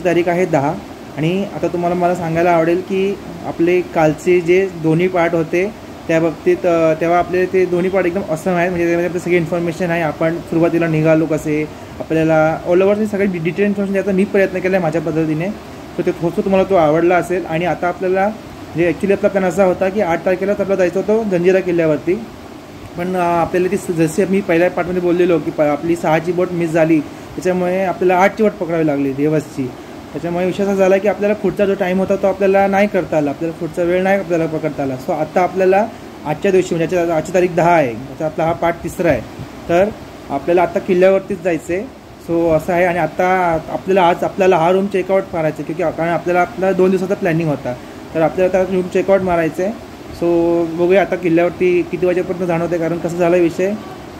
आजची तारीख आहे 10 आणि आता तुम्हाला मला सांगायला आवडेल की आपले कालचे जे दोन्ही पार्ट होते त्या बाबतीत तेव्हा आपले ते दोन्ही पार्ट एकदम असम आहेत. म्हणजे त्यामध्ये आपली सगळी इन्फॉर्मेशन आहे. आपण सुरुवातीला निघालो कसे, आपल्याला ऑल ओव्हर सगळी डिटेल इन्फॉर्मेशन द्यायचा मी प्रयत्न केला आहे माझ्या पद्धतीने. तर ते थोडंसं तुम्हाला तो आवडला असेल. आणि आता आपल्याला जे ॲक्च्युली आपला प्लॅन असा होता की 8 तारखेलाच आपल्याला जायचं होतं जंजिरा किल्ल्यावरती. पण आपल्याला ती जशी मी पहिल्या पार्टमध्ये बोललेलो की आपली 6ची बोट मिस झाली, त्याच्यामुळे आपल्याला 8ची बोट पकडावी लागली दिवसची. त्याच्यामुळे विषय असा झाला की आपल्याला पुढचा जो टाईम होता तो आपल्याला नाही करता आला, आपल्याला पुढचा वेळ नाही आपल्याला पकडता आला. सो आता आपल्याला आजच्या दिवशी म्हणजे आजची तारीख 10 आहे, आता आपला हा पार्ट 3रा आहे. तर आपल्याला आता किल्ल्यावरतीच जायचं आहे. सो असं आहे. आणि आता आपल्याला हा रूम चेकआउट मारायचा आहे कारण आपला 2 दिवसाचा प्लॅनिंग होता. तर आपल्याला आता रूम चेकआउट मारायचं आहे. सो बघूया आता किल्ल्यावरती किती वाजेपर्यंत जाणवते. कारण कसं झालं विषय,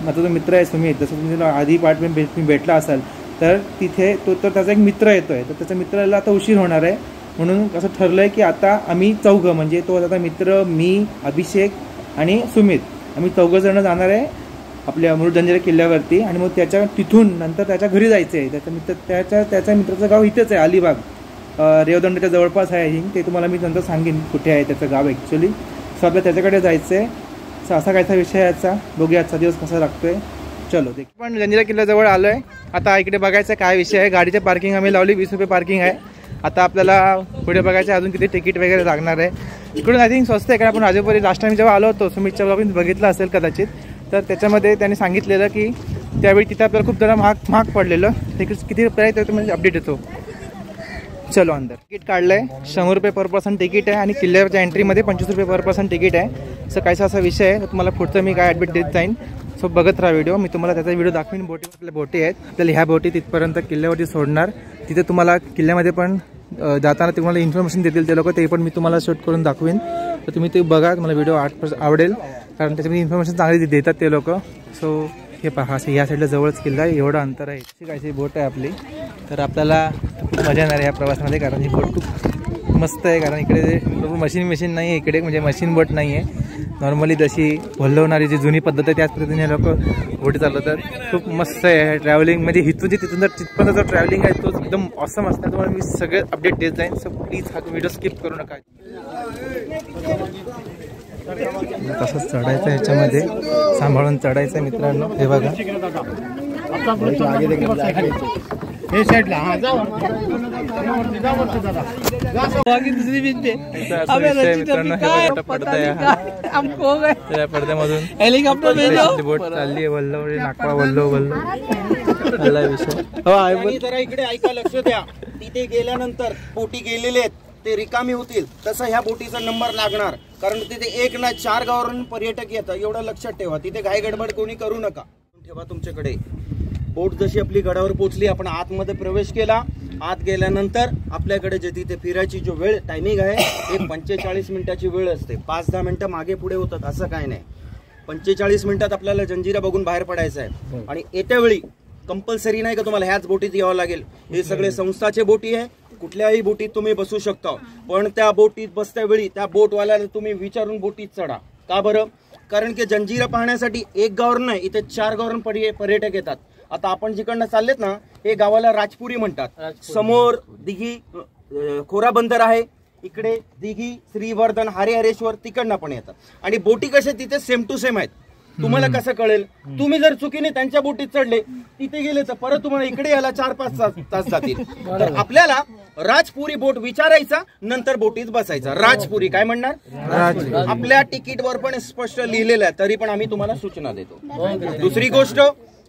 माझा जो मित्र आहे सुमित, जसं तुम्ही आधी पार्ट मी भेटला असाल तर तिथे तर त्याचा एक मित्र येतो आहे. तर त्याच्या मित्राला आता उशीर होणार आहे म्हणून असं ठरलं आहे की आता आम्ही चौघं म्हणजे तो आता मित्र, मी, अभिषेक आणि सुमित, आम्ही 4 जण जाणार आहे आपल्या जंजिरा किल्ल्यावरती. आणि मग तिथून नंतर त्याच्या घरी जायचं आहे. त्याच्या मित्राचं गाव इथेच आहे, अलिबाग, रेवदंड्याच्या जवळपास आहे. ते तुम्हाला मी नंतर सांगेन कुठे आहे त्याचं गाव ॲक्च्युली. सो आपल्याला त्याच्याकडे जायचं आहे. सो असा कायचा विषय आहे याचा. बघूया आजचा दिवस कसा लागतोय. चलो देख. पण जंजिरा किल्ल्याजवळ आलो आहे. आता इकडे बघायचं काय विषय आहे. गाडीची पार्किंग आम्ही लावली, 20 रुपये पार्किंग आहे. आता आपल्याला पुढे बघायचं अजून किती तिकीट वगैरे लागणार आहे. इकडून आय थिंक स्वस्त आहे. कारण आपण राजपुरी लास्ट टाइम जेव्हा आलो होतो सुमितच्या ब्लॉग बघितलं असेल कदाचित, तर त्याच्यामध्ये त्यांनी सांगितलेलं की त्यावेळी तिथं आपल्याला खूप जरा महाग पडलेलं. तिकीट किती रुपये आहे तर म्हणजे अपडेट येतो. चलो अंदर. तिकीट काढलं आहे, 100 रुपये पर पर्सन तिकीट आहे. आणि किल्ल्यावरच्या एंट्रीमध्ये 25 रुपये पर पर्सन तिकीट आहे. सो काहीसा असा विषय आहे. तुम्हाला पुढचं मी काय ॲडमिट देत जाईन. सो बघत राहा व्हिडिओ. मी तुम्हाला त्याचा व्हिडिओ दाखवीन. आपल्या बोटी आहेत. आपल्याला ह्या बोटी तिथपर्यंत किल्ल्यावरती सोडणार. तिथे तुम्हाला किल्ल्यामध्ये पण जाताना तुम्हाला इन्फॉर्मेशन देतील ते लोक, ते पण मी तुम्हाला शूट करून दाखवीन. तर तुम्ही ते बघा, तुम्हाला व्हिडिओ आवडेल कारण त्याच्यामध्ये इन्फॉर्मेशन चांगली देतात ते लोक. सो हे पहा, या साईडला जवळच किल्ला आहे, एवढं अंतर आहे. कायची बोट आहे आपली. तर आपल्याला खूप मजा येणार आहे या प्रवासामध्ये कारण ही बोट खूप मस्त आहे. कारण इकडे मशीन नाही आहे इकडे, म्हणजे मशीन बोट नाही आहे. नॉर्मली जशी वल्लवणारी जी जुनी पद्धत आहे त्याच पद्धतीने लोक बोटी चालवतात. खूप मस्त आहे ट्रॅव्हलिंग. म्हणजे तिथून जर तिथपर्यंत जो ट्रॅव्हलिंग आहे तो एकदम ऑसम असणार. तुम्हाला मी सगळे अपडेट देत जाईन. सो प्लीज हा व्हिडिओ स्किप करू नका. तसंच चढायचं ह्याच्यामध्ये, सांभाळून चढायचं मित्रांनो. हे बघा पडद्यामधून हेलिकॉप्टर बोट चालली आहे. वल्लव नाकवा वल्लव विषय. जरा इकडे ऐका, लक्ष द्या. तिथे गेल्यानंतर बोटी गेलेले आहेत ते रिकामी होतील, तसं ह्या बोटीचा नंबर लागणार. कारण तिथे 1 ना 4 गावावरून पर्यटक येतात, एवढं लक्षात ठेवा. तिथे घाई गडबड कोणी करू नका. ठेवा तुमच्याकडे. बोट जशी आपली गडावर पोहोचली, आपण आतमध्ये प्रवेश केला. आत गेल्यानंतर आपल्याकडे जे तिथे फिरायची जो वेळ टायमिंग आहे एक 45 मिनिटाची वेळ असते. 5-10 मिनिटं मागे पुढे होतात असं काय नाही. 45 मिनिटात आपल्याला जंजिरा बघून बाहेर पडायचं आहे. आणि येत्या वेळी कंपल्सरी नाही का तुम्हाला ह्याच बोटीत यावं लागेल. हे सगळे संस्थाचे बोटी आहे. कुठल्याही बोटीत तुम्ही बसू शकता, पण त्या बोटीत बसत्या वेळी त्या बोटवाल्याला तुम्ही विचारून बोटीत चढा. का बरं? कारण की जंजिरा पाहण्यासाठी 1 गावावर नाही, इथे 4 गावावरून पर्यटक येतात. आता आपण जिकडनं चाललेत ना, हे गावाला राजपुरी म्हणतात. समोर दिघी खोरा बंदर आहे, इकडे दिघी, श्रीवर्धन, हरिहरेश्वर तिकडनं पण येतात. आणि बोटी कशा तिथे सेम टू सेम आहेत. तुम्हाला कसं कळेल? तुम्ही जर चुकीने त्यांच्या बोटीत चढले, तिथे गेले तर परत तुम्हाला इकडे यायला 4-5 तास जातील. तर आपल्याला राजपुरी बोट विचारायचा, नंतर बोटीत बसायचा. राजपुरी काय म्हणणार? आपल्या तिकीटवर पण स्पष्ट लिहिलेलं आहे, तरी पण आम्ही तुम्हाला सूचना देतो. दुसरी गोष्ट,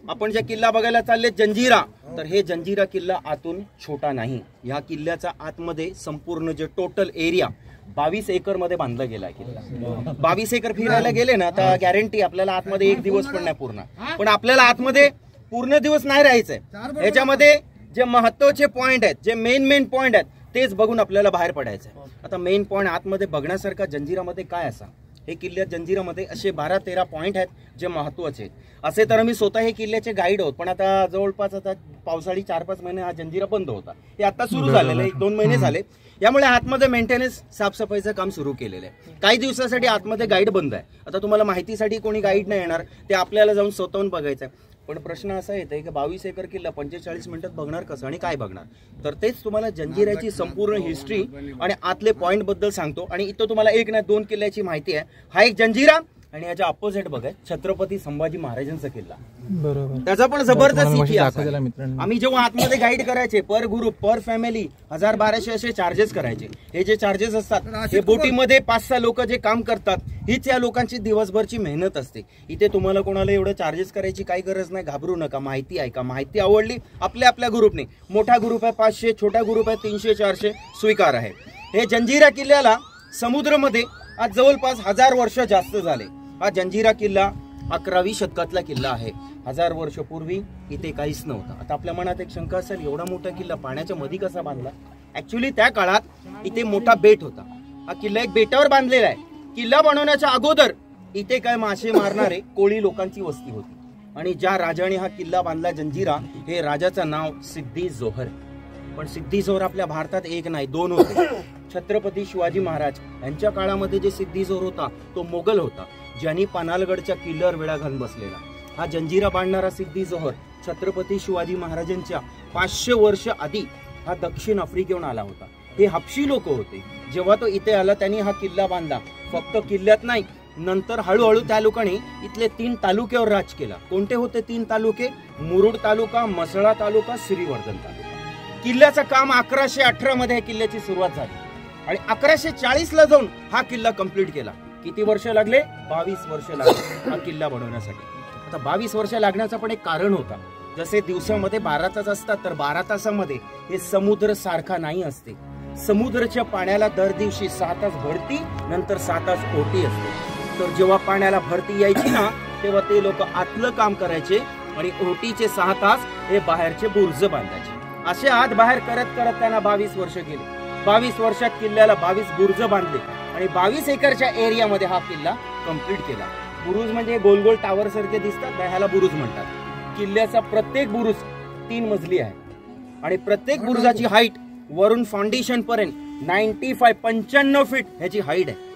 आपण ज्या किल्ला बघायला चालले जंजिरा, तर हे जंजिरा किल्ला आतून छोटा नाही. ह्या किल्ल्याचा आतमध्ये संपूर्ण जे टोटल एरिया 22 एकर मध्ये बांधला गेला किल्ला. 22 एकर फिरायला गेले ना तर गॅरंटी आपल्याला आतमध्ये 1 दिवस पण नाही पूर्ण. पण आपल्याला आतमध्ये पूर्ण दिवस नाही राहायचंय. याच्यामध्ये जे महत्वाचे पॉइंट आहेत, जे मेन पॉइंट आहेत, तेच बघून आपल्याला बाहेर पडायचंय. आता मेन पॉइंट आतमध्ये बघण्यासारखा जंजिरामध्ये काय असा, हे किल्ल्यात जंजिरामध्ये असे 12-13 पॉइंट आहेत जे महत्वाचे आहेत. असे तर मी स्वतः हे किल्ल्याचे गाईड आहोत, पण आता जवळपास आता पावसाळी 4-5 महिने हा जंजिरा बंद होता. हे आता सुरू झालेलं आहे, 1-2 महिने झाले. यामुळे आतमध्ये मेंटेनन्स साफसफाईचं काम सुरू केलेलं आहे. काही दिवसासाठी आतमध्ये गाईड बंद आहे. आता तुम्हाला माहितीसाठी कोणी गाईड नाही येणार, ते आपल्याला जाऊन स्वतःहून बघायचं आहे. पण प्रश्न असा येतोय की 22 एकर किल्ला 45 मिनिटात बघणार कसं आणि काय बघणार. तर तेच तुम्हाला जंजिऱ्याची संपूर्ण हिस्ट्री आणि आतले पॉइंट बद्दल सांगतो. आणि इथं तुम्हाला एक ना दोन किल्ल्याची माहिती आहे. हा एक जंजिरा आणि याच्या अपोजिट बघा छत्रपती संभाजी महाराजांचा किल्ला. बरोबर, त्याचा पण जबरदस्त इतिहास आहे. आम्ही जेव्हा आतमध्ये गाईड करायचे पर ग्रुप पर फॅमिली 1200 असे चार्जेस करायचे. हे जे चार्जेस असतात हे बोटीमध्ये 5-6 लोक जे काम करतात हीच या लोकांची दिवसभरची मेहनत असते. इथे तुम्हाला कोणाला एवढं चार्जेस करायची काही गरज नाही. घाबरू नका. माहिती आहे का, माहिती आवडली आपल्या ग्रुपने. मोठा ग्रुप आहे 500, छोटा ग्रुप आहे 300-400 स्वीकार आहे. हे जंजिरा किल्ल्याला समुद्रामध्ये आज जवळपास 1000 वर्ष जास्त झाले. हा जंजिरा किल्ला 11वी शतकातला किल्ला आहे. 1000 वर्ष पूर्वी इथे काहीच नव्हतं. आता आपल्या मनात एक शंका असेल, एवढा मोठा किल्ला पाण्याच्या मध्ये कसा बांधला? ऍक्च्युली त्या काळात इथे मोठा बेट होता. हा किल्ला एक बेटावर बांधलेला आहे. किल्ला बनवण्याच्या अगोदर इथे काय मासे मारणारे कोळी लोकांची वस्ती होती. आणि ज्या राजाने हा किल्ला बांधला जंजिरा, हे राजाचं नाव सिद्धी जोहर. पण सिद्धी जोहर आपल्या भारतात एक नाही 2 होते. छत्रपती शिवाजी महाराज यांच्या काळामध्ये जे सिद्धी जोहर होता तो मोगल होता, ज्यांनी पन्हाळगडच्या किल्ल्यावर वेढा घालून बसलेला. हा जंजिरा बांधणारा सिद्धी जोहर छत्रपती शिवाजी महाराजांच्या 500 वर्ष आधी हा दक्षिण आफ्रिकेहून आला होता. हे हबशी लोक होते. जेव्हा तो इथे आला त्यांनी हा किल्ला बांधला. फक्त किल्ल्यात नाही, नंतर हळूहळू त्या लोकांनी इथले 3 तालुक्यावर राज केला. कोणते होते 3 तालुके? मुरुड तालुका, म्हसळा तालुका, श्रीवर्धन तालुका. किल्ल्याचं काम 1118 मध्ये किल्ल्याची सुरुवात झाली आणि 1140 ला जाऊन हा किल्ला कंप्लीट केला. किती वर्ष लागले? 22 वर्ष लागले हा किल्ला बनवण्यासाठी. आता 22 वर्ष लागण्याचं पण एक कारण होता. जसे दिवसामध्ये 12 तास असतात तर 12 तासामध्ये हे समुद्र सारखा नाही असते. समुद्राच्या पाण्याला दर दिवशी 6 तास भरती, नंतर 6 तास ओटी असते. तर जेव्हा पाण्याला भरती यायची ना तेव्हा ते लोक आतलं काम करायचे आणि ओटीचे 6 तास हे बाहेरचे बुर्ज बांधायचे. असे आत बाहेर करत करत त्यांना 22 वर्ष गेले. 22 वर्षात किल्ल्याला 22 बुर्ज बांधले आणि 22 एकरच्या एरियामध्ये हा किल्ला कंप्लीट केला. बुरुज म्हणजे गोल गोल टावर सारखे दिसतात, ह्याला बुरुज म्हणतात. किल्ल्याचा प्रत्येक बुरुज 3 मजली आहे आणि प्रत्येक बुरुजाची हाईट वरून फाउंडेशन पर्यंत 95 फीट ह्याची हाईट आहे.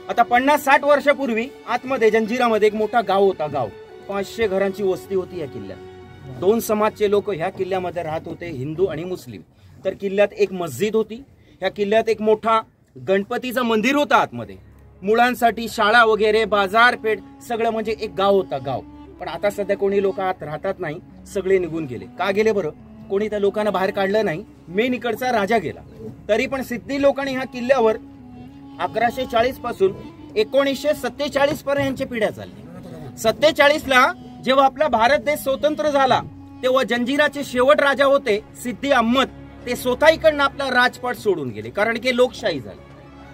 आता 50-60 वर्षापूर्वी आतमध्ये जंजिरामध्ये एक मोठा गाव होता. गाव 500 घरांची वस्ती होती या किल्ल्यात. 2 समाजचे लोक ह्या किल्ल्यामध्ये राहत होते, हिंदू आणि मुस्लिम. तर किल्ल्यात एक मस्जिद होती. ह्या किल्ल्यात एक मोठा गणपतीचं मंदिर होतं आतमध्ये. मुलांसाठी शाळा वगैरे, बाजारपेठ सगळं म्हणजे एक गाव होता गाव. पण आता सध्या कोणी लोक आत राहतात नाही, सगळे निघून गेले. का गेले बरं? कोणी त्या लोकांना बाहेर काढलं नाही. मेन इकडचा राजा गेला. तरी पण सिद्धी लोकांनी ह्या किल्ल्यावर 1140 पासून 1947 पर्यंत यांच्या पिढ्या चालल्या. 47 ला जेव्हा आपला भारत देश स्वतंत्र झाला तेव्हा जंजिराचे शेवट राजा होते सिद्धी अहमद. ते स्वतः इकडनं आपला राजपाट सोडून गेले कारण की लोकशाही झाली.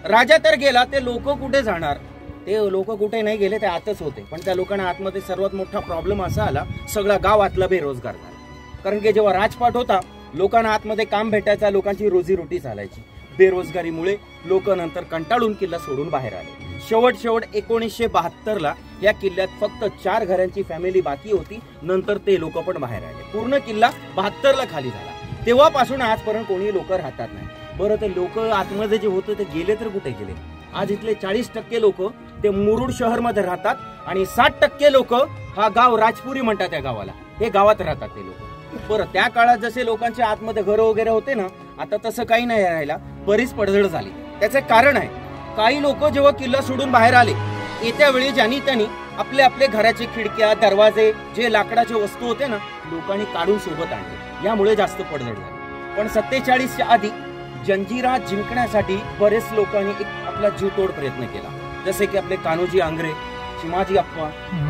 राजा तर गेला, ते लोक कुठे जाणार? ते लोक कुठे नाही गेले, ते आतच होते. पण त्या लोकांना आतमध्ये सर्वात मोठा प्रॉब्लेम असा आला, सगळा गाव आतला बेरोजगार झाला. कारण की जेव्हा राजपाट होता लोकांना आतमध्ये काम भेटायचा, लोकांची रोजीरोटी चालायची. बेरोजगारीमुळे लोक नंतर कंटाळून किल्ला सोडून बाहेर आले. शेवट 1972 ला या किल्ल्यात फक्त 4 घरांची फॅमिली बाकी होती. नंतर ते लोक पण बाहेर आले. पूर्ण किल्ला 72 ला खाली झाला. तेव्हापासून आजपर्यंत कोणी लोक राहतात नाही. बरं, ते लोक आतमध्ये जे होते ते गेले तर कुठे गेले? आज इथले 40% लोक ते मुरुड शहर मध्ये राहतात आणि 60% लोक हा गाव राजपुरी म्हणतात त्या गावाला, हे गावात राहतात ते लोक. बरं, त्या काळात जसे लोकांच्या आतमध्ये घरं वगैरे होते ना, आता तसं काही नाही राहिला. बरीच पडझड झाली. त्याचं कारण आहे, काही लोक जेव्हा किल्ला सोडून बाहेर आले येत्या वेळी ज्यांनी त्यांनी आपले आपले घराचे खिडक्या, दरवाजे, जे लाकडाचे वस्तू होते ना, लोकांनी काढून सोबत आणले. यामुळे जास्त पडझड झाली. पण 47च्या आधी जंजिरा जिंकण्यासाठी बरेच लोकांनी एक आपला जीवतोड प्रयत्न केला. जसे की आपले कान्होजी आंग्रे, चिमाजी अप्पा,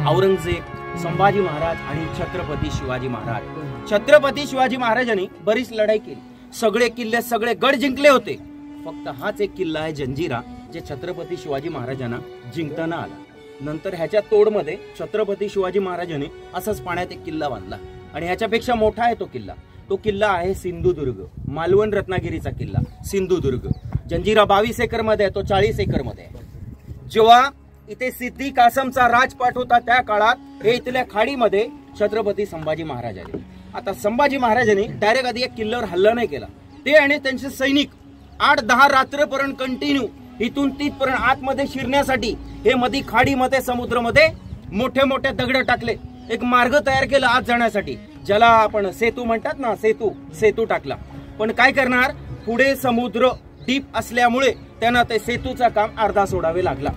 औरंगजेब, संभाजी महाराज आणि छत्रपती शिवाजी महाराज. छत्रपती शिवाजी महाराजांनी बरीच लढाई केली. सगळे किल्ले, सगळे गड जिंकले होते. फक्त हाच एक किल्ला आहे जंजिरा, जे छत्रपती शिवाजी महाराजांना जिंकताना आला. नंतर ह्याच्या तोडमध्ये छत्रपती शिवाजी महाराजांनी असंच पाण्यात एक किल्ला बांधला आणि ह्याच्यापेक्षा मोठा आहे तो किल्ला. तो किल्ला आहे सिंधुदुर्ग, मालवण रत्नागिरीचा किल्ला सिंधुदुर्ग. जंजिरा 22 एकर मध्ये आहे, तो 40 एकर मध्ये आहे. जेव्हा इथे सिद्धी कासमचा राजपाट होता त्या काळात हे इथल्या खाडीमध्ये छत्रपती संभाजी महाराज आले. आता संभाजी महाराजांनी डायरेक्ट आधी एक किल्ल्यावर हल्ला नाही केला. ते आणि त्यांचे सैनिक 8-10 रात्रपर्यंत कंटिन्यू इथून तिथपर्यंत आतमध्ये शिरण्यासाठी हे मधी खाडीमध्ये, समुद्रामध्ये मोठे मोठे दगड टाकले एक मार्ग तयार केला आत जाण्यासाठी, ज्याला आपण सेतू म्हणतात ना, सेतू टाकला. पण काय करणार, पुढे समुद्र डीप असल्यामुळे त्यांना ते सेतूचं काम अर्धा सोडावे लागला.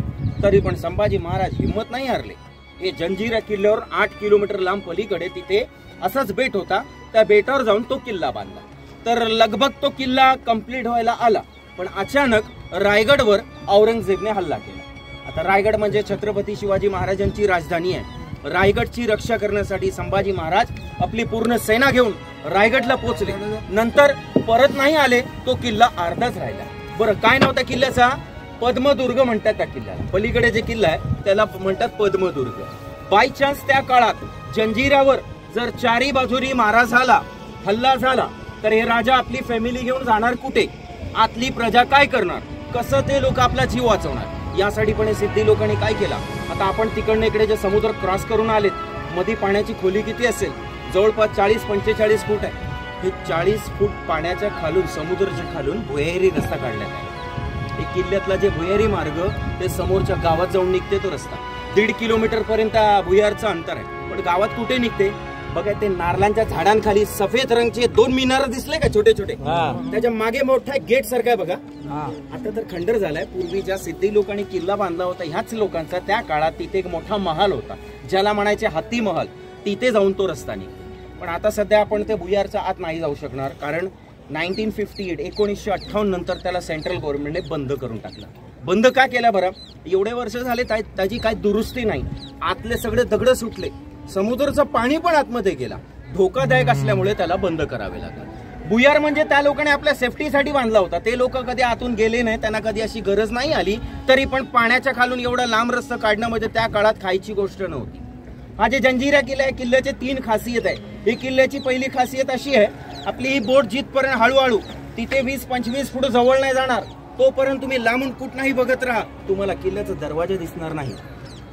तरी पण संभाजी महाराज हिंमत नाही हारले. हे जंजिरा किल्ल्यावर 8 किलोमीटर लांब पलीकडे तिथे असाच बेट होता, त्या बेटावर जाऊन तो किल्ला बांधला. तर लगभग तो किल्ला कंप्लीट व्हायला आला. पण अचानक रायगडवर औरंगजेबने हल्ला केला. आता रायगड म्हणजे छत्रपती शिवाजी महाराजांची राजधानी आहे. रायगडची रक्षा करण्यासाठी संभाजी महाराज आपली पूर्ण सेना घेऊन रायगडला पोहोचले. नंतर परत नाही आले. तो किल्ला अर्धाच राहिला. बरं, काय नाव त्या किल्ल्याचा? पद्मदुर्ग म्हणतात त्या किल्ल्याला. पलीकडे जे किल्ला आहे त्याला म्हणतात पद्मदुर्ग. बाय चान्स त्या काळात जंजिरावर जर चारी बाजूरी मारा झाला, हल्ला झाला, तर हे राजा आपली फॅमिली घेऊन जाणार कुठे? आतली प्रजा काय करणार? कसं ते लोक आपला जीव वाचवणार? यासाठी पण सिद्धी लोकांनी काय केला, आता आपण तिकडनं इकडे जे समुद्र क्रॉस करून आलेत, मध्ये पाण्याची खोली किती असेल? जवळपास 40-45 फूट आहे. हे 40 फूट पाण्याच्या खालून, समुद्राच्या खालून भुयारी रस्ता काढण्यात आहे. किल्ल्यातला जे भुयारी मार्ग ते समोरच्या गावात जाऊन निघते तो रस्ता. 1.5 किलोमीटर पर्यंत भुयारचं अंतर आहे. पण गावात कुठे निघते बघा, ते नारळांच्या झाडांखाली सफेद रंगचे 2 मिनार दिसले का छोटे छोटे, त्याच्या मागे मोठा गेट सारखा आहे बघा. आता तर खंडर झालाय. पूर्वी ज्या सिद्धी लोकांनी किल्ला बांधला होता ह्याच लोकांचा, त्या काळात तिथे एक मोठा महाल होता ज्याला म्हणायचे हत्ती महल. तिथे जाऊन तो रस्ता निघतो. पण आता सध्या आपण ते भुयारच्या आत नाही जाऊ शकणार, कारण 1958 नंतर त्याला सेंट्रल गव्हर्नमेंटने बंद करून टाकला. बंद का केला बरं? एवढे वर्ष झाले त्याची काही दुरुस्ती नाही. आतले सगळे दगड सुटले, समुद्राचं पाणी पण आतमध्ये गेला. धोकादायक असल्यामुळे त्याला बंद करावे लागलं. भुयार म्हणजे त्या लोकांनी आपल्या सेफ्टीसाठी बांधला होता. ते लोक कधी आतून गेले नाही, त्यांना कधी अशी गरज नाही आली. तरी पण पाण्याच्या खालून एवढा लांब रस्ता काढणं म्हणजे त्या काळात खायची गोष्ट नव्हती. हा जे जंजिरा किल्ला आहे, किल्ल्याचे 3 खासियत आहे. ही किल्ल्याची पहिली खासियत अशी आहे, आपली ही बोट जिथपर्यंत हळूहळू तिथे 20-25 फूट जवळ नाही जाणार, तोपर्यंत तुम्ही लांबून कुठलाही बघत राहा, तुम्हाला किल्ल्याचा दरवाजा दिसणार नाही.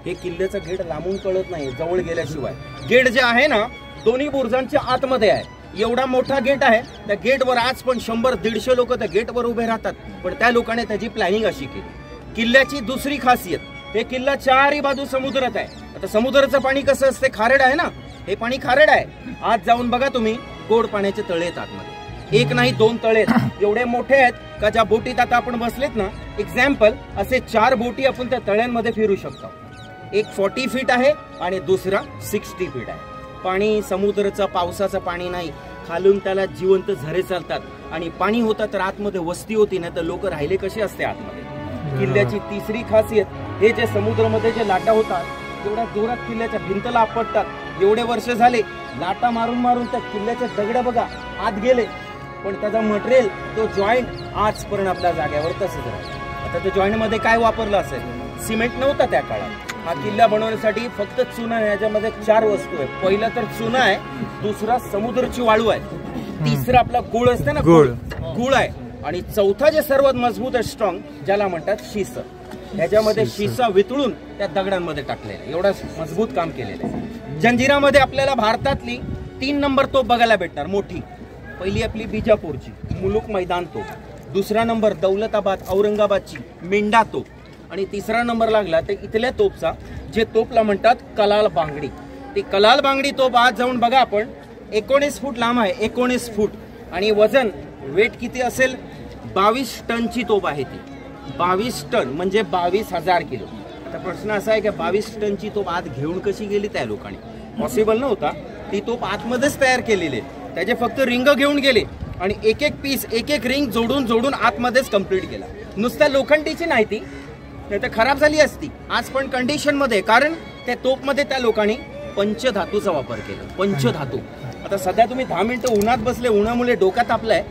हे किल्ल्याचं गेट लांबून कळत नाही जवळ गेल्याशिवाय. गेट जे आहे ना, दोन्ही बुर्जांच्या आतमध्ये आहे. एवढा मोठा गेट आहे. त्या गेटवर आज पण 100-150 लोक त्या गेटवर उभे राहतात. पण त्या लोकांनी त्याची प्लॅनिंग अशी केली. किल्ल्याची दुसरी खासियत, हे किल्ला चारही बाजू समुद्रात आहे. आता समुद्राचं पाणी कसं असते? खारड आहे ना, हे पाणी खारड आहे. आज जाऊन बघा तुम्ही, गोड पाण्याचे तळे आहेत आतमध्ये. 1 नाही 2 तळे आहेत. एवढे मोठे आहेत का ज्या बोटीत आता आपण बसलेत ना, एक्झाम्पल असे 4 बोटी आपण त्या तळ्यांमध्ये फिरू शकतो. एक 40 फीट आहे आणि दुसरा 60 फीट आहे. पाणी समुद्राचं, पावसाचं पाणी नाही, खालून त्याला जिवंत झरे चालतात. आणि पाणी होतं तर आतमध्ये वस्ती होती, नाही तर लोक राहिले कसे असते आतमध्ये. किल्ल्याची तिसरी खासियत, हे जे समुद्रामध्ये जे लाटा होतात, तेवढ्या जोरात किल्ल्याच्या भिंतला आपटतात. एवढे वर्ष झाले लाटा मारून मारून त्या किल्ल्याचे दगड बघा आत गेले, पण त्याचा मटेरियल, तो जॉईंट आजपर्यंत आपल्या जागेवर तसंच राहतो. आता त्या जॉईंट मध्ये काय वापरलं असेल? सिमेंट नव्हता त्या काळात. हा किल्ला बनवण्यासाठी फक्त चुना आहे. याच्यामध्ये 4 वस्तू आहे. पहिला तर चुना आहे, दुसरा समुद्राची वाळू आहे, तिसरा आपला गुळ असते ना, गुळ आहे, आणि चौथा जे सर्वात मजबूत आहे, स्ट्रॉंग, ज्याला म्हणतात शिस. ह्याच्यामध्ये शिसा वितळून त्या दगडांमध्ये टाकलेलं आहे. एवढा मजबूत काम केलेलं आहे. जंजिरामध्ये आपल्याला भारतातली 3 नंबर तोप बघायला भेटणार मोठी. पहिली आपली बिजापूरची मुलुक मैदान तोप, दुसरा नंबर दौलताबाद औरंगाबादची मेंढा तोप, आणि तिसरा नंबर लागला ते इथल्या तोपचा, जे तोपला म्हणतात कलाल बांगडी. ती कलाल बांगडी तोप आज जाऊन बघा आपण, 19 फूट लांब आहे, 19 फूट, आणि वजन वेट किती असेल? 22 टनची तोप आहे ती. 22 टन म्हणजे 22,000 किलो. आता प्रश्न असा आहे की 22 टनची तोप आत घेऊन कशी गेली त्या लोकांनी? पॉसिबल नव्हता. ती तोप आतमध्येच तयार केलेली आहे. त्याचे फक्त रिंग घेऊन गेले आणि एक पीस, एक रिंग जोडून जोडून आतमध्येच कंप्लीट केला. नुसत्या लोखंडीची नाही ती, नाही तर खराब झाली असती. आज पण कंडिशन मध्ये, कारण त्या तोपमध्ये त्या लोकांनी पंचधातूचा वापर केला. पंचधातू. आता सध्या तुम्ही 10 मिनिटं उन्हात बसले, उन्हामुळे डोक्यात तापलाय,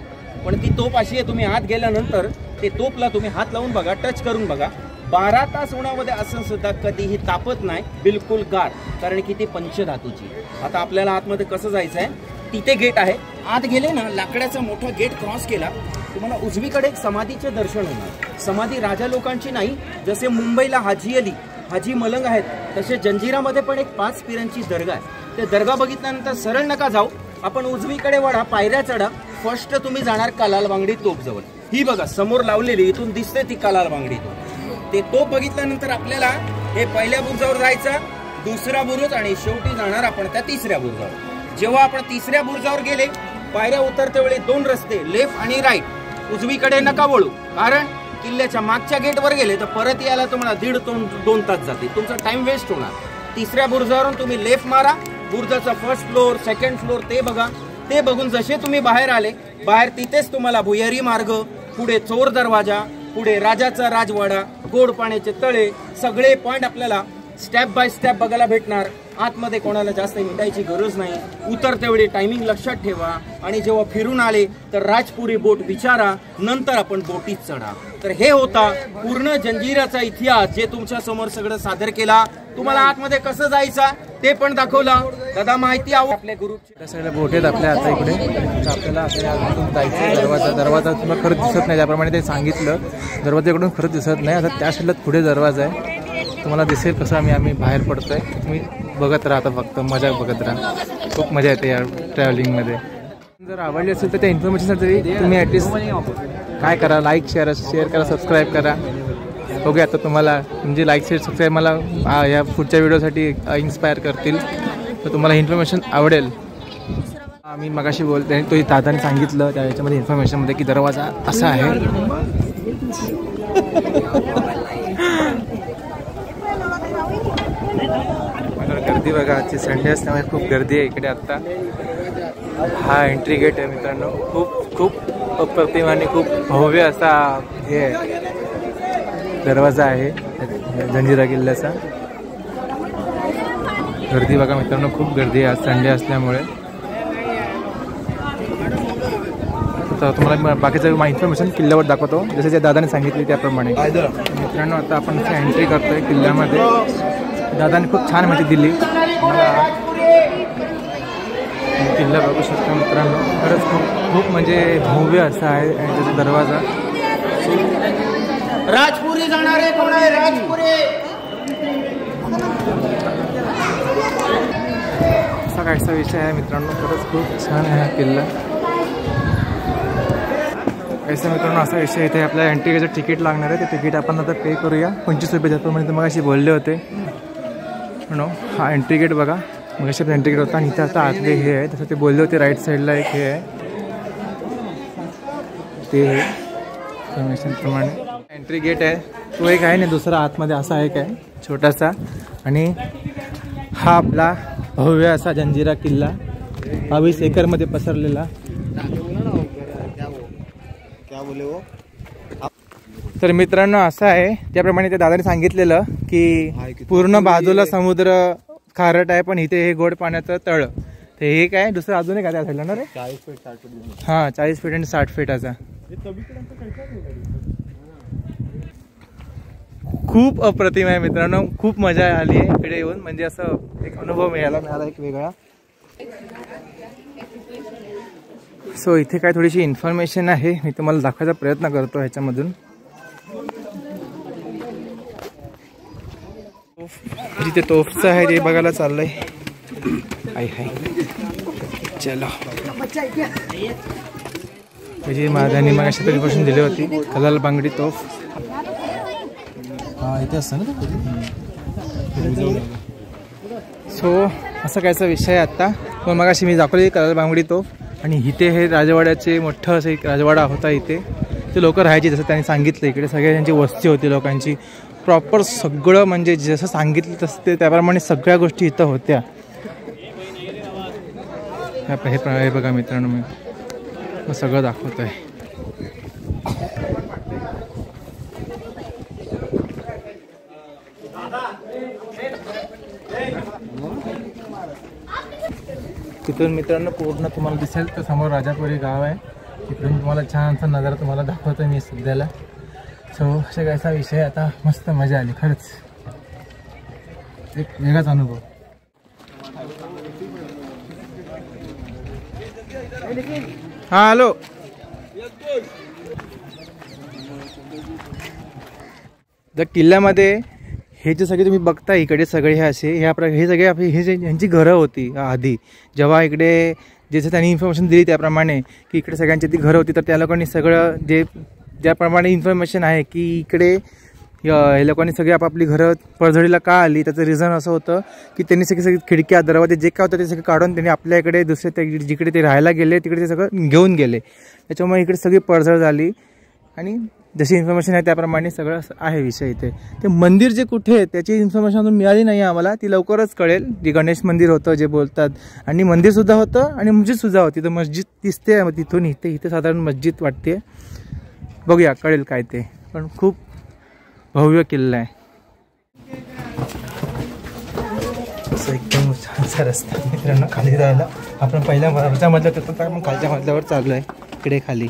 पण ती तोप अशी आहे, तुम्ही आत गेल्यानंतर ते तोपला तुम्ही हात लावून बघा, टच करून बघा, 12 तास उन्हामध्ये असून सुद्धा कधीही तापत नाही, बिलकुल गार, कारण की ती पंचधातूची. आता आपल्याला आतमध्ये कसं जायचं आहे? तिथे गेट आहे. आत गेले ना, लाकडाचा मोठा गेट क्रॉस केला, तुम्हाला उजवीकडे एक समाधीचे दर्शन होणार. समाधी राजा लोकांची नाही, जसे मुंबईला हाजी अली, हाजी मलंग आहेत, तसे जंजिरामध्ये पण एक 5 पिरांची दर्गा आहे. ते दर्गा बघितल्यानंतर सरळ नका जाऊ, आपण उजवीकडे वळा, पायऱ्या चढा. फर्स्ट तुम्ही जाणार कलाल बांगडी तोप जवळ. ही बघा समोर लावलेली, इथून दिसते ती कलाल बांगडी तोप. ते तोप बघितल्यानंतर आपल्याला हे पहिल्या बुर्जावर जायचं, दुसरा बुरुज आणि शेवटी जाणार आपण त्या तिसऱ्या बुरुजावर। जेव्हा आपण तिसऱ्या बुरुजावर गेले, पायऱ्या उतरते वेळी 2 रस्ते, लेफ्ट आणि राईट। उजवीकडे नका वळू, कारण किल्ल्याच्या मागच्या गेटवर गेले तर परत यायला तुम्हाला 1.5-2 तास जातील, तुमचा टाइम वेस्ट होणार। तिसऱ्या बुरुजावरून तुम्ही लेफ्ट मारा, बुरुजाचा फर्स्ट फ्लोर, सेकंड फ्लोर ते बघा। ते बघून जसे तुम्ही बाहेर आले, बाहेर तिथेच तुम्हाला भुयारी मार्ग, पुढे चोर दरवाजा, पुढे राजाचा राजवाडा, गोड पाण्याचे तळे, सगळे पॉइंट आपल्याला स्टेप बाय स्टेप बघायला भेटणार। आतमध्ये कोणाला जास्त मिटायची गरज नाही। उतरते वेळी टायमिंग लक्षात ठेवा आणि जेव्हा फिरून आले तर राजपुरी बोट विचारा, नंतर आपण बोटीत चढा। तर हे होता पूर्ण जंजिराचा इतिहास, जे तुमच्या समोर सगळं सादर केला। तुम्हाला आतमध्ये कसं जायचं ते पण दाखवला। दादा माहिती आपल्या ग्रुपची सगळ्या बोट आहेत आपल्या आता इकडे, आपल्याला आतून जायचं। दरवाजा तुम्हाला खरंच दिसत नाही, त्याप्रमाणे ते सांगितलं दरवाजा इकडून खरंच दिसत नाही। आता त्या साईडला पुढे दरवाजा आहे, तुम्हाला दिसेल कसं आम्ही बाहेर पडतोय। तुम्ही बघत राहा, फक्त मजा बघत राहा, खूप मजा येते या ट्रॅव्हलिंगमध्ये। जर आवडली असेल तर त्या इन्फॉर्मेशनसाठी तुम्ही ॲटलिस्ट काय करा, लाईक शेअर करा, सबस्क्राईब करा। ओके, आता तुम्हाला म्हणजे लाईक शेअर सबस्क्राईब मला या पुढच्या व्हिडिओसाठी इन्स्पायर करतील, तर तुम्हाला इन्फॉर्मेशन आवडेल। आम्ही मगाशी बोलते, तो दादाने सांगितलं त्या याच्यामध्ये इन्फॉर्मेशनमध्ये की दरवाजा असा आहे। गर्दी बघा, आजची संडे असल्यामुळे खूप गर्दी आहे इकडे आत्ता। हा एंट्री गेट आहे मित्रांनो, खूप अप्रतिम आणि खूप भव्य असा हे दरवाजा आहे जंजिरा किल्ल्याचा। गर्दी बघा मित्रांनो, खूप गर्दी आहे आज संडे असल्यामुळे। तर तुम्हाला बाकीचं इन्फॉर्मेशन किल्ल्यावर दाखवतो, जसं ज्या दादाने सांगितले त्याप्रमाणे। मित्रांनो आता आपण एंट्री करतोय किल्ल्यामध्ये। दादाने खूप छान माहिती दिली मला, किल्ला बघू शकता मित्रांनो, खरंच खूप म्हणजे भव्य असा आहे आणि त्याचा दरवाजा। राजपुरी जाणारे कोण आहे? राजपुरी असा काहीसा विषय आहे मित्रांनो, खरंच खूप छान आहे हा किल्ला। ऐसा मित्रांनो असा विषय इथे आपल्या एंट्रीचं तिकीट लागणार आहे, ते तिकीट आपण आता पे करूया 25 रुपये, ज्याप्रमाणे मग अशी बोलले होते। नो हा एंट्री गेट बघा, मग अशी एंट्री गेट होता आणि इथे आता आतले हे आहे, तसं ते बोलले होते राईट साईडला एक हे आहे ते इन्फॉर्मेशनप्रमाणे एंट्री गेट आहे तो एक आहे ना, दुसरा आतमध्ये असा एक आहे छोटासा। आणि हा आपला भव्य असा जंजिरा किल्ला 22 एकरमध्ये पसरलेला। तर मित्रांनो असं आहे, त्याप्रमाणे त्या दादाने सांगितलेलं की पूर्ण बाजूला समुद्र खारट आहे, पण इथे हे गोड पाण्याचं तळ। ते हे काय दुसरं अजून एक त्या साईडला ना रे, 40 फीट 60 फीट, हां 40 फीट आणि 60 फीटाचा। खूप अप्रतिम आहे मित्रांनो, खूप मजा आली आहे इकडे येऊन, म्हणजे असं एक अनुभव मिळाला एक वेगळा। सो इथे काय थोडीशी इन्फॉर्मेशन आहे, मी तुम्हाला दाखवायचा प्रयत्न करतो ह्याच्यामधून। जिथे तोफचं आहे ते बघायला चाललंय। हाय हाय चलो, म्हणजे महाराजांनी मग अशा तरीपासून दिली होती कलाल बांगडी तोफ। इथे असतं ना सो असं कायचा विषय आहे आता। मग अशी मी दाखवली कलाल बांगडी तोफ, आणि इथे हे राजवाड्याचे मोठं असं एक राजवाडा होता इथे, ते लोक राहायचे जसं त्यांनी सांगितलं। इकडे सगळ्यांची वस्ती होती लोकांची, प्रॉपर सगळं म्हणजे जसं सांगितलं तसं ते त्याप्रमाणे सगळ्या गोष्टी इथं होत्या। हे बघा मित्रांनो, मी सगळं दाखवत आहे। तिथून मित्रांनो पूर्ण तुम्हाला दिसेल तर समोर राजापुरी गाव आहे, तिकडून तुम्हाला छानसा नजारा तुम्हाला दाखवतो मी सध्याला। सो अशा कायचा विषय, आता मस्त मजा आली, खरंच एक वेगळाच अनुभव। हां हॅलो, त्या किल्ल्यामध्ये हे जे सगळे तुम्ही बघता इकडे सगळे हे असे हे सगळे आपली हे जे यांची घरं होती आधी, जेव्हा इकडे जसं त्यांनी इन्फॉर्मेशन दिली त्याप्रमाणे की इकडे सगळ्यांची ती घरं होती, तर त्या लोकांनी सगळं जे ज्याप्रमाणे इन्फॉर्मेशन आहे की इकडे हे लोकांनी सगळी आपापली घरं पडझडीला का आली त्याचं रिझन असं होतं की त्यांनी सगळे खिडक्या दरवाजे जे काय होतं ते सगळं काढून त्यांनी आपल्या इकडे दुसरे जिकडे ते राहायला गेले तिकडे ते सगळं घेऊन गेले. त्याच्यामुळे इकडे सगळी पडझड झाली आणि जशी इन्फॉर्मेशन आहे त्याप्रमाणे सगळं आहे विषय इथे. ते मंदिर जे कुठे आहे त्याची इन्फॉर्मेशन अजून मिळाली नाही आम्हाला, ती लवकरच कळेल. जे गणेश मंदिर होतं जे बोलतात आणि मंदिरसुद्धा होतं आणि मस्जिदसुद्धा होती. तर मस्जिद दिसते तिथून इथे साधारण मस्जिद वाटते. बघूया कळेल काय ते. पण खूप भव्य किल्ला आहे. असं एकदम छानसा रस्ता मित्रांनो खाली जायला. आपण पहिल्या वरच्या मजल्यावर होतो तर आपण खालच्या मजल्यावर चाललो आहे इकडे खाली.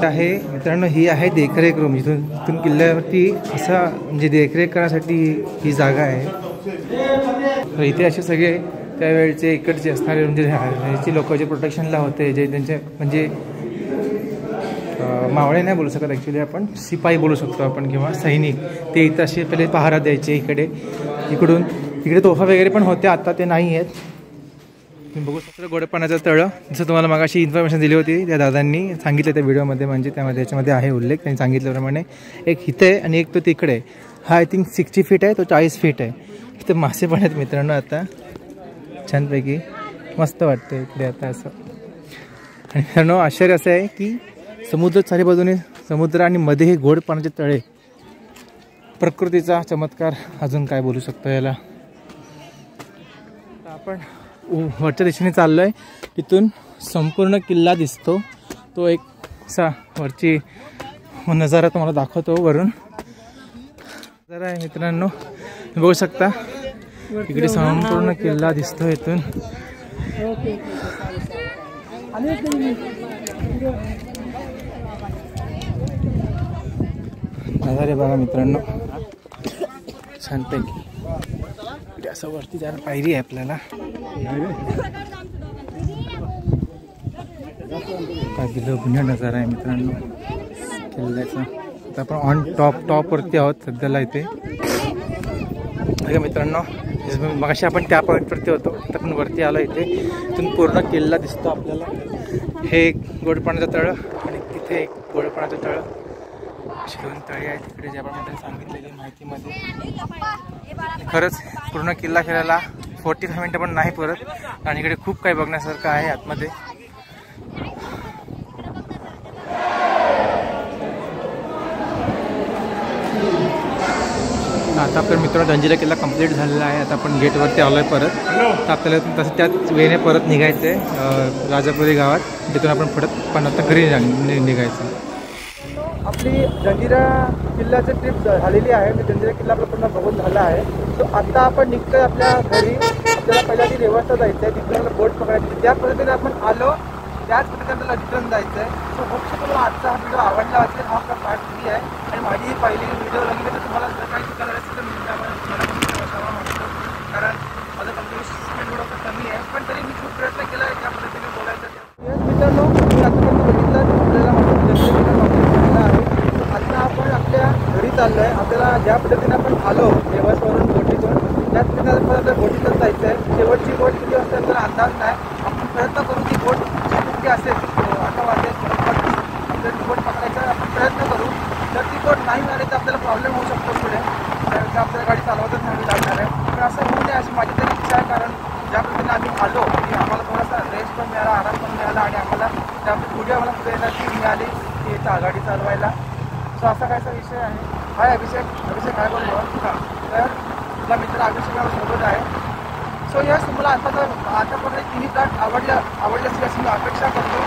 आहे मित्रांनो ही आहे देखरेख रूम. इथून किल्ल्यावरती असा म्हणजे देखरेख करण्यासाठी ही जागा आहे. तर इथे असे सगळे त्यावेळचे इकडचे असणारे म्हणजे ह्याची लोक जे प्रोटेक्शनला होते जे त्यांचे म्हणजे मावळे नाही बोलू शकत ॲक्च्युली आपण शिपाई बोलू शकतो आपण किंवा सैनिक, ते इथं असे पहिले पहारा द्यायचे इकडून तिकडे तोफा वगैरे पण होत्या. आता ते नाही आहेत. तुम्ही बघू शकता गोडेपाण्याचं तळं जसं तुम्हाला मगाशी इन्फॉर्मेशन दिली होती त्या दादांनी सांगितलं त्या व्हिडिओमध्ये, म्हणजे त्याच्यामध्ये आहे उल्लेख. त्यांनी सांगितल्याप्रमाणे एक इथे आहे आणि एक तो तिकडे. हा आय थिंक 60 फीट आहे, तो 40 फीट आहे. इथे मासे पण आहेत मित्रांनो आता छानपैकी. मस्त वाटतं इकडे आता असं. आणि मित्रांनो आश्चर्य असं आहे की समुद्र चारी बाजूने समुद्र आणि मध्ये हे गोड पाण्याचे तळे. प्रकृतीचा चमत्कार अजून काय बोलू शकतो याला. आपण वरच्या दिशेने चाललो आहे. तिथून संपूर्ण किल्ला दिसतो. तो एक असा वरची नजारा तुम्हाला दाखवतो वरून. नजारा आहे मित्रांनो बघू शकता. इकडे संपूर्ण किल्ला दिसतो इथून. नजारे बघा मित्रांनो छानपैकी. इकडे असं वरती जायला पायरी आहे आपल्याला. काय दिलं नजारा आहे मित्रांनो किल्ल्याचा. आता आपण ऑन टॉपवरती आहोत सध्याला इथे. मित्रांनो मगाशी आपण त्या पॉईंटवरती होतो, आता आपण वरती आलो. इथे इथून पूर्ण किल्ला दिसतो आपल्याला. हे एक गोडपाण्याचं तळं आणि तिथे एक गोडपाण्याचं तळं. अशी दोन तळी आहेत तिकडे ज्याप्रमाणे सांगितलेली माहितीमध्ये. खरंच पूर्ण किल्ला फिरायला 45 मिनटं पण नाही परत. आणि इकडे खूप काही बघण्यासारखं आहे आतमध्ये. आता आपल्या मित्रांनो जंजिरा किल्ला कंप्लीट झालेला आहे. आता आपण गेटवरती आलो आहे परत. तर आपल्याला तसं त्याच वेळेने परत निघायचं आहे राजापुरी गावात. तिथून आपण पण आता घरी निघायचं. आपली जंजिरा किल्ल्याची ट्रिप झालेली आहे. मी जंजिरा किल्ला आपला पूर्ण बघून झाला आहे. सो आता आपण निघतोय आपल्या घरी. आपल्याला पहिला ती रेवास्ता जायचं आहे, तिथून आपल्याला बोट पकडायची. ज्या पद्धतीने आपण आलो त्याच पद्धतीने आपल्याला रिटर्न जायचं आहे. सो होप तुम्हाला आजचा हा व्हिडिओ आवडला असेल. हा आपला पार्ट 3 आहे आणि माझी पहिली व्हिडिओ लागली तर तुम्हाला जर काही शिकायला असेल तर मी म्हणतो, कारण माझं कम्युनिकेशन थोडंसं कमी आहे. पण तरी मी खूप प्रयत्न केला आहे त्या पद्धतीने बोलायचा. मित्रांनो मी आतापर्यंत बघितलं आपल्याला आहे. आता आपण आपल्या घरी चाललो आहे. आपल्याला ज्या पद्धतीने आपण आलो देवासवरून बोटीतून त्याच पद्धतीने आपल्याला बोटीतच जायचं आहे. शेवटची बोट किती वाजता आपल्याला अंदाज नाही. आपण प्रयत्न करू ती बोट कुठे असेल 8 वाजेल आपल्याला बोट पकडायचा आपण प्रयत्न करू. जर ती बोट नाही मिळाली तर आपल्याला प्रॉब्लेम होऊ शकतो पुढे. तर आपल्याला गाडी चालवतच नाही लागणार आहे. पण असं होऊ नये अशी माझी तरी इच्छा आहे. कारण ज्या पद्धतीने आम्ही आलो की आम्हाला थोडासा रेस्ट पण मिळाला, आराम पण मिळाला आणि आम्हाला त्या पुढे आम्हाला पुढे एनर्जी मिळाली की गाडी चालवायला. सो असा कायचा विषय आहे. हाय अभिषेक काय बोललो तर तुला मित्र अभिषेक सोबत आहे. सो यस तुम्हाला आतापर्यंत तिन्ही प्लॅट आवडले असेल अशी मी अपेक्षा करतो.